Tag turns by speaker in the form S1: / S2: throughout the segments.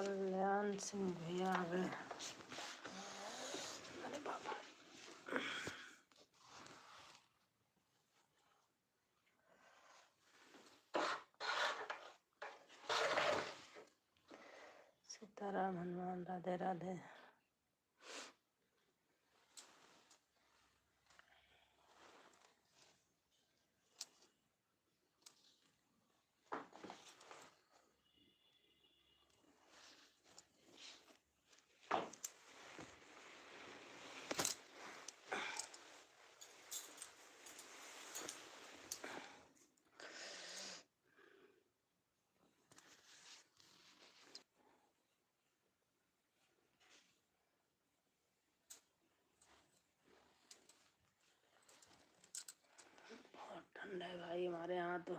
S1: कल्याण सिंह भैया आ गए। अरे बाबा, सीताराम हनुमान राधे राधे। बहुत ठंड है भाई हमारे यहाँ तो।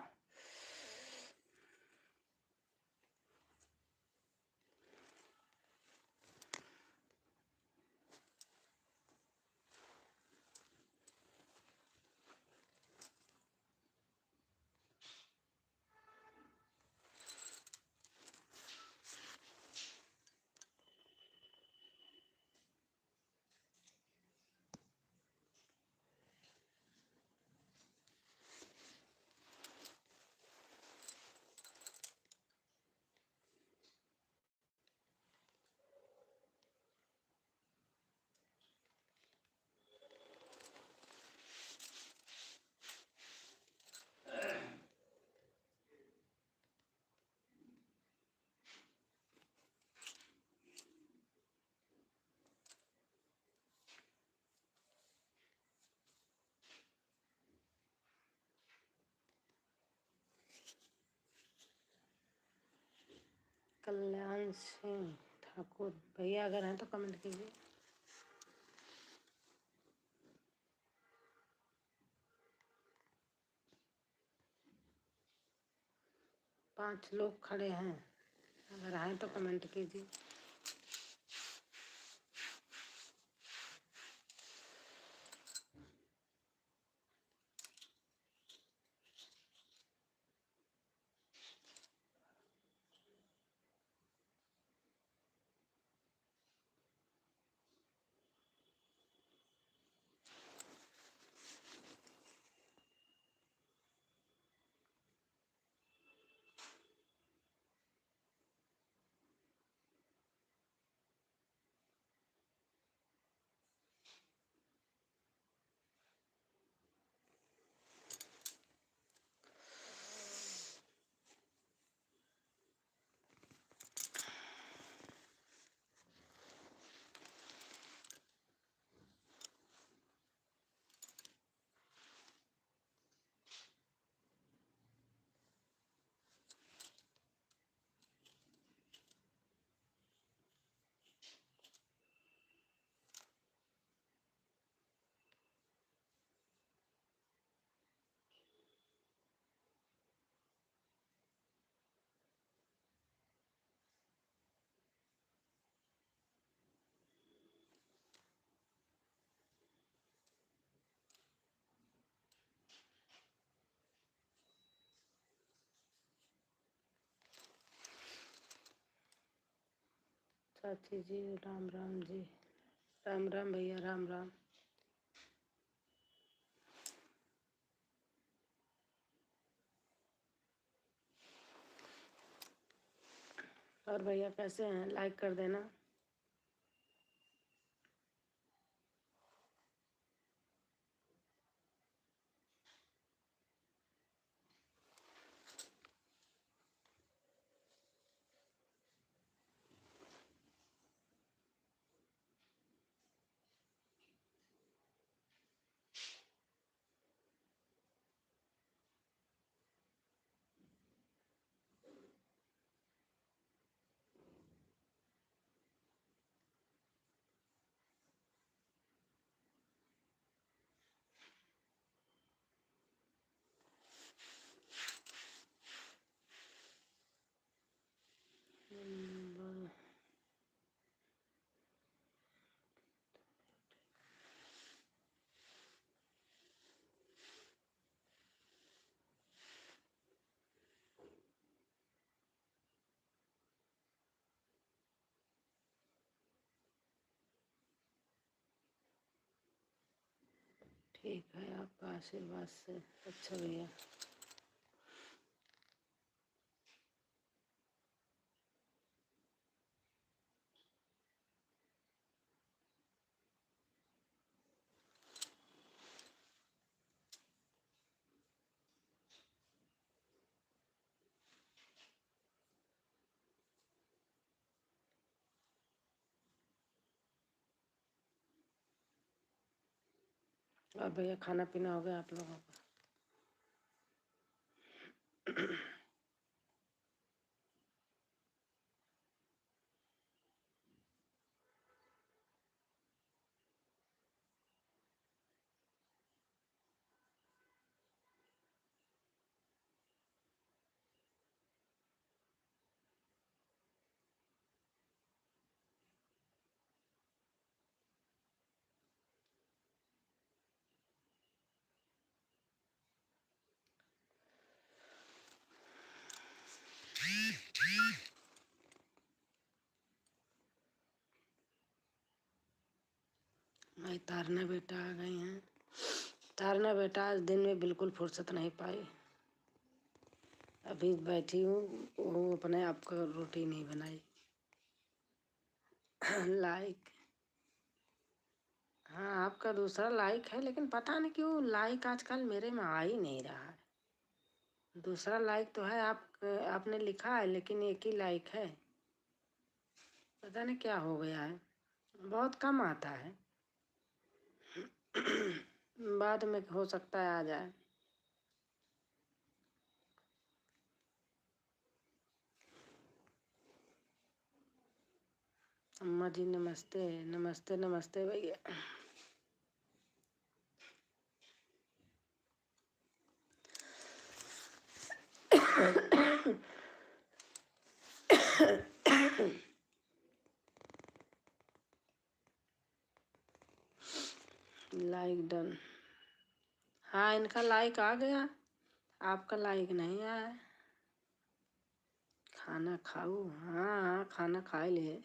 S1: कल्याण सिंह ठाकुर भैया अगर हैं तो कमेंट कीजिए। पांच लोग खड़े हैं, अगर आए तो कमेंट कीजिए। चाची जी राम राम जी। राम राम भैया, राम राम। और भैया कैसे हैं? लाइक कर देना। ठीक है, आपका आशीर्वाद से अच्छा भैया। और भैया खाना पीना हो गया आप लोगों का? मैं तारना बेटा आ गई हैं। तारना बेटा आज दिन में बिल्कुल फुर्सत नहीं पाई। अभी बैठी हूँ, वो अपने आप का रोटी नहीं बनाई। लाइक, हाँ आपका दूसरा लाइक है, लेकिन पता नहीं क्यों लाइक आजकल मेरे में आ ही नहीं रहा है। दूसरा लाइक तो है, आपने लिखा है, लेकिन एक ही लाइक है। पता नहीं क्या हो गया है, बहुत कम आता है। बाद में हो सकता है आ जाए। अम्मा जी नमस्ते। नमस्ते नमस्ते भैया। Like done. हाँ इनका लाइक आ गया, आपका लाइक नहीं आया। खाना खाऊं? हाँ हाँ खाना खा लिए।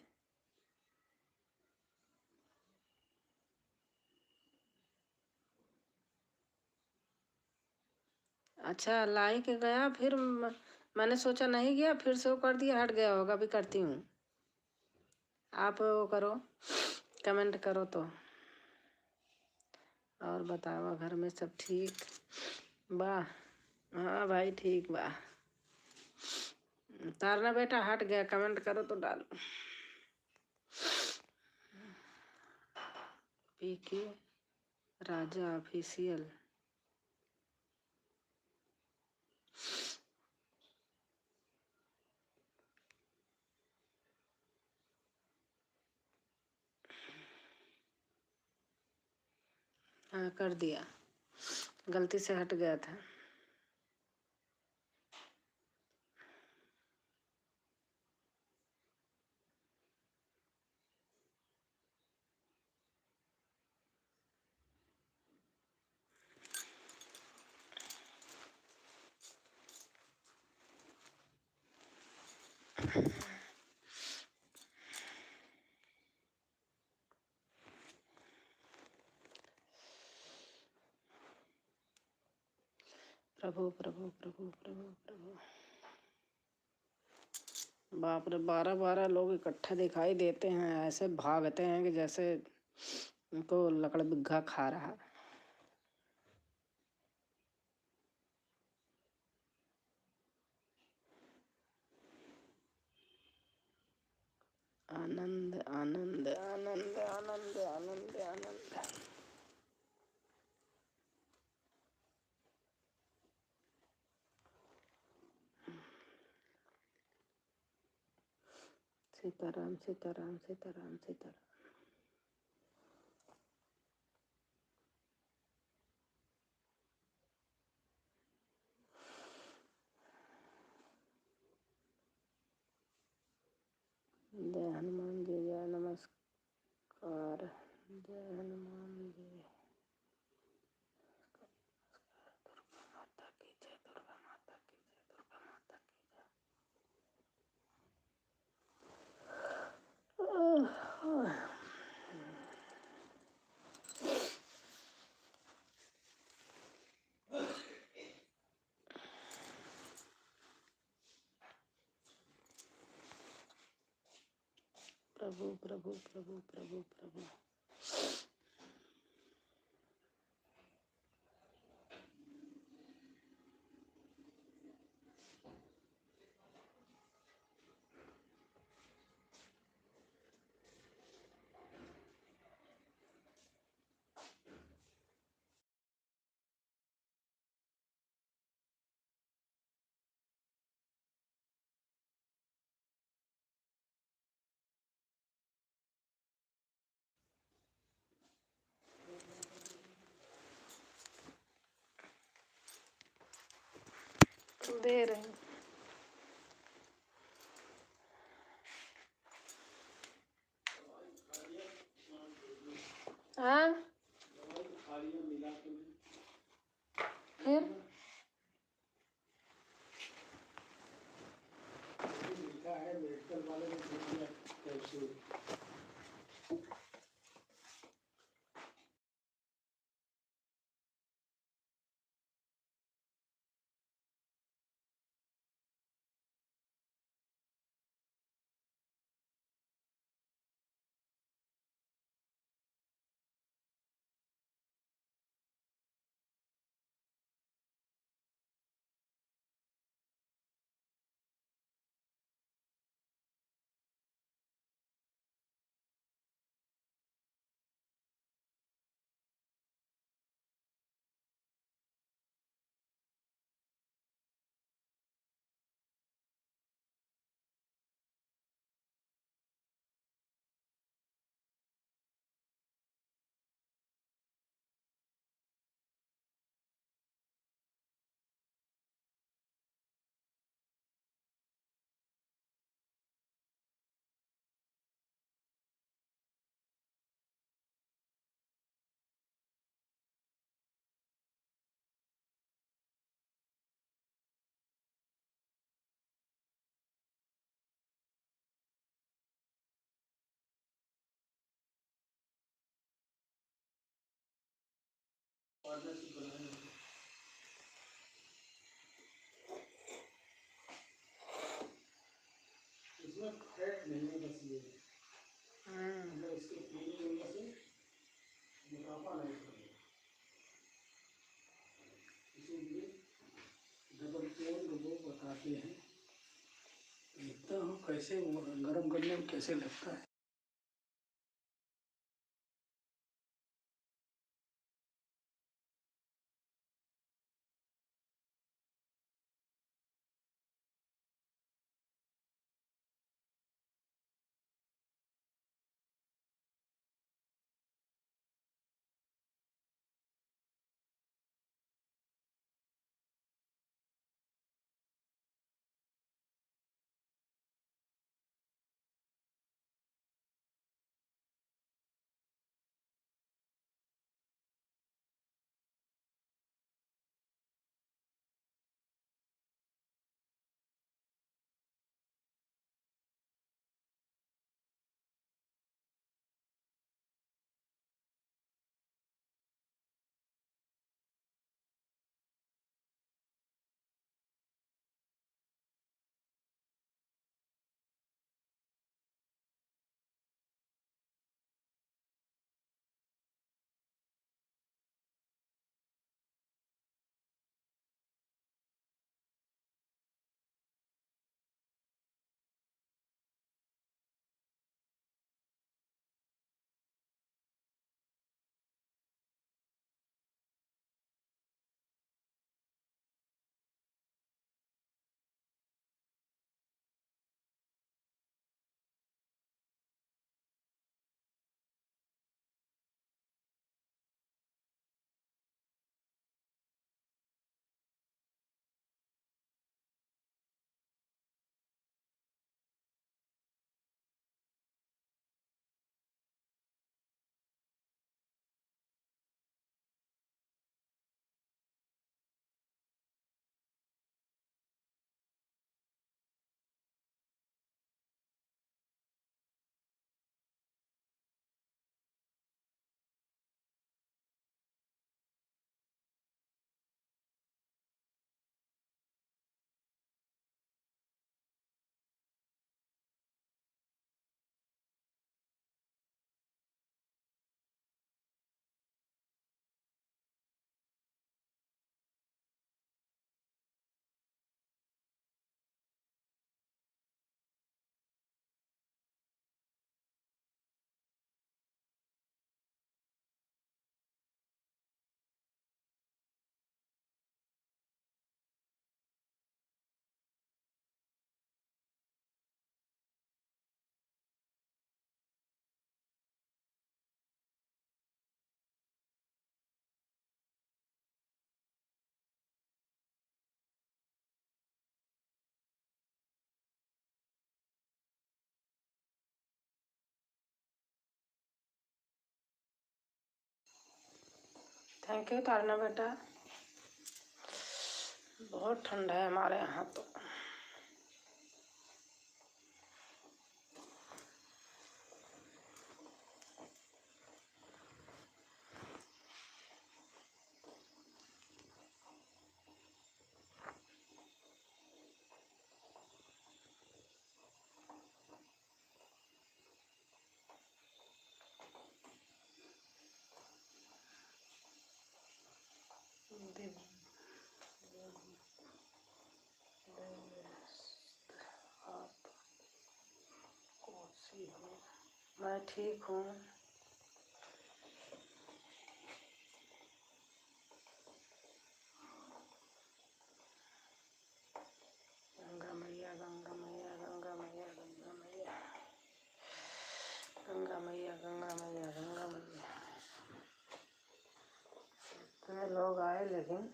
S1: अच्छा लाइक गया, फिर मैंने सोचा नहीं गया, फिर से वो कर दिया, हट गया होगा। अभी करती हूँ, आप वो करो, कमेंट करो तो। और बताओ घर में सब ठीक? वाह, हाँ भाई ठीक बा। तारना बेटा हट गया, कमेंट करो तो डालो। पीके राजा ऑफिशियल। हाँ कर दिया, गलती से हट गया था। प्रभु प्रभु प्रभु प्रभु प्रभु। बाप रे, 12-12 लोग इकट्ठा दिखाई देते हैं, ऐसे भागते हैं कि जैसे उनको लकड़ बिग्घा खा रहा। आनंद आनंद आनंद आनंद आनंद आनंद। सीताराम सीताराम सीताराम सीताराम। जय हनुमान जी, जय नमस्कार। जय हनुमान जी। दुर्गा माता की जय, दुर्गा माता की जय, दुर्गा माता की जय। प्रभु प्रभु प्रभु प्रभु प्रभु। दे रहे हैं। हाँ फिर
S2: लिखा है मेडिकल वाले ने दे दिया कैप्सूल। इसमें फैट नहीं है, बस ये मतलब इसके पीने की वजह से मोटापा नहीं पड़ेगा, इसीलिए डबल पेन लोगों को बताते हैं। देखता हूँ कैसे गर्म करने में कैसे लगता है।
S1: थैंक यू तारना बेटा। बहुत ठंड है हमारे यहाँ तो। मैं ठीक हूँ। गंगा मैया गंगा मैया गंगा मैया गंगा मैया गंगा मैया गंगा मैया गंगा मैया। इतने लोग आए लेकिन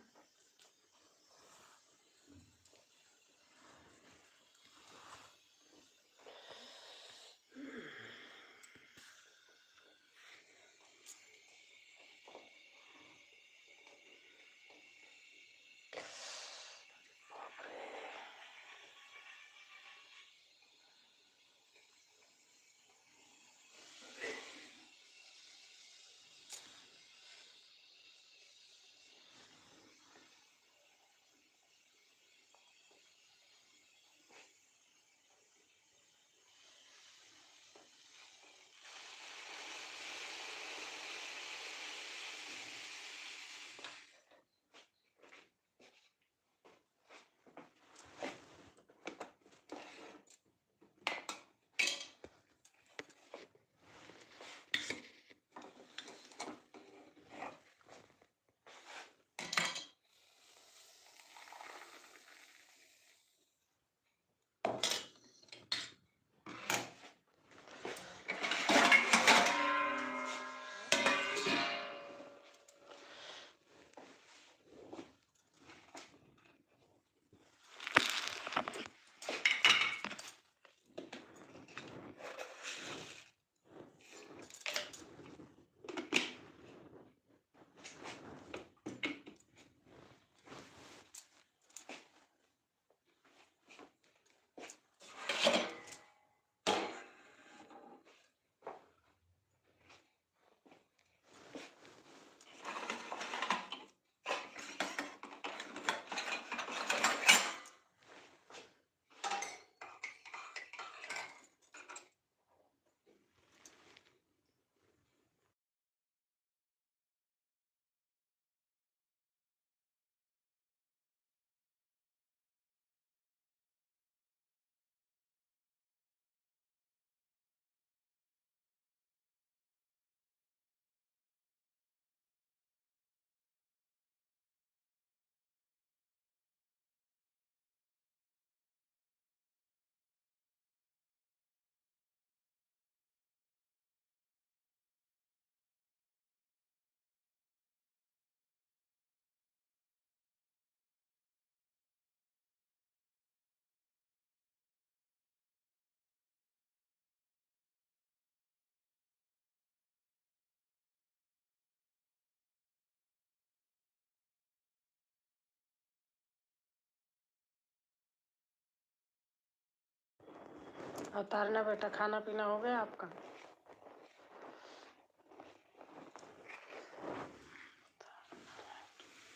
S1: और तारना बेटा खाना पीना हो गया आपका?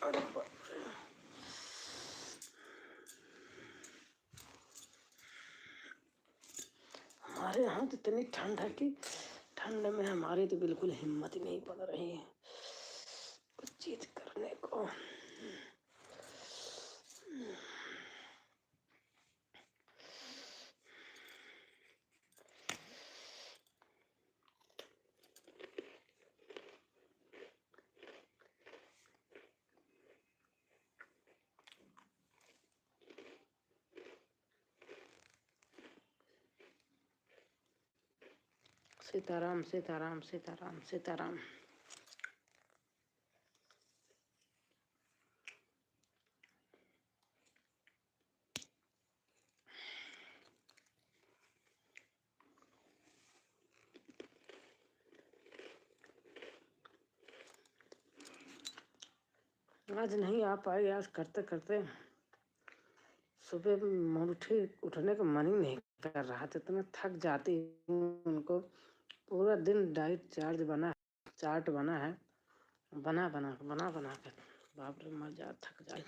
S1: अरे हमारे यहाँ तो इतनी ठंड है कि ठंड में हमारी तो बिल्कुल हिम्मत ही नहीं पड़ रही है कुछ चीज करने को। सीताराम सीताराम सीताराम सीताराम। आज नहीं आ पाई। आज करते करते सुबह उठने का मन ही नहीं कर रहा था। इतना थक जाती हूँ। उनको पूरा दिन डाइट चार्ट बना है, बना बना कर बाप रे मर जा, थक जाए।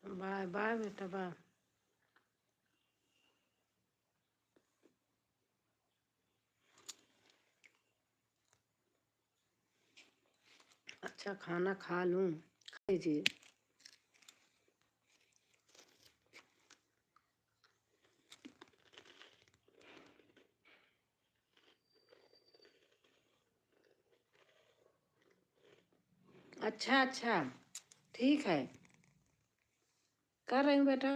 S1: बाय बाय बेटा, बाय। अच्छा खाना खा लूँ, खा लीजिए। अच्छा अच्छा, ठीक है, कर रही हूँ बेटा।